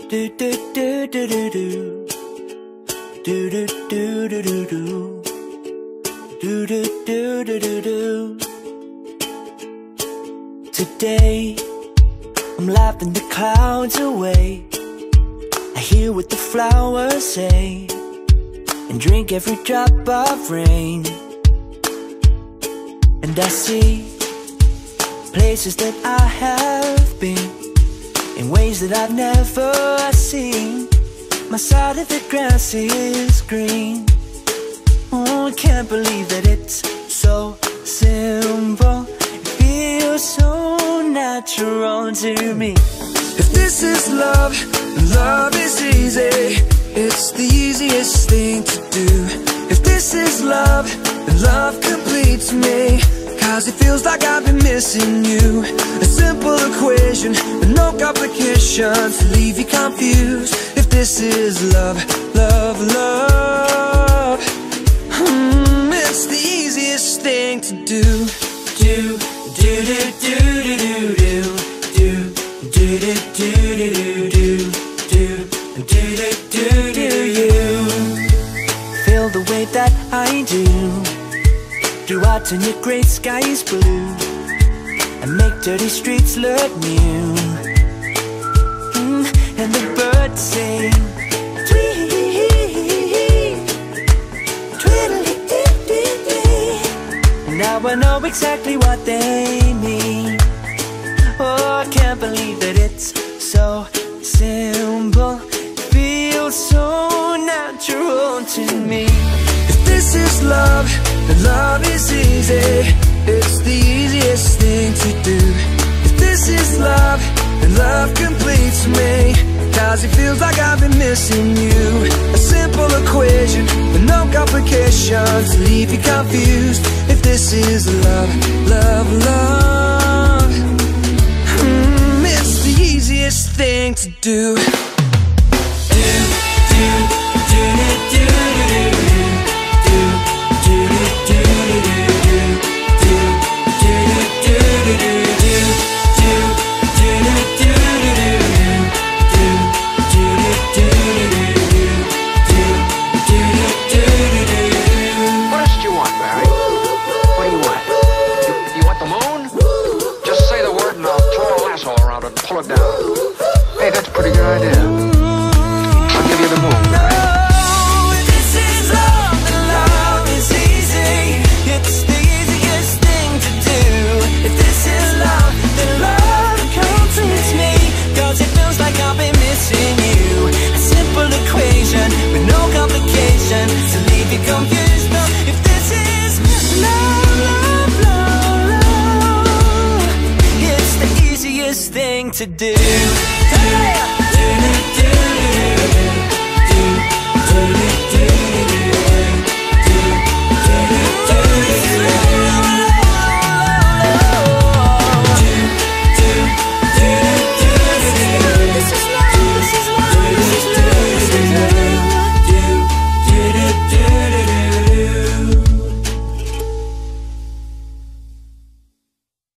do do do do do do do do do do do do do do do do do. Today I'm laughing the clouds away. I hear what the flowers say and drink every drop of rain. And I see places that I have been in ways that I've never seen. My side of the grass is green. Oh, I can't believe that it's so simple. It feels so natural to me. If this is love, love is easy. It's the easiest thing to do. If this is love, then love completes me. Cause it feels like I've been missing you. A simple equation with no complications to leave you confused. If this is love, love, love, it's the easiest thing to do. Do, do, do, do, do, do, do, do, do, do, do, do, do, do, do, do, you. Feel the way that I do. Do I turn your gray skies blue and make dirty streets look new? And the birds sing tweet, tweedly-dee-dee-dee. Now I know exactly what they mean. Oh, I can't believe that it's so simple. Feels so natural to me. If this is love, then love is easy. It's the easiest thing to do. If this is love, then love completes me. Cause it feels like I've been missing you. A simple equation with no complications to leave you confused. If this is love, love, love, it's the easiest thing to do. Do, do, do, do, do, pull it down. Hey, that's a pretty good idea. I'll give you the moon. No, this is love, and love is easy. It's the easiest thing to do. If this is love, then love completes me. Cause it feels like I've been missing you. A simple equation with no complication to leave you confused. No, if this is love, love, love, love, it's the easiest thing to do.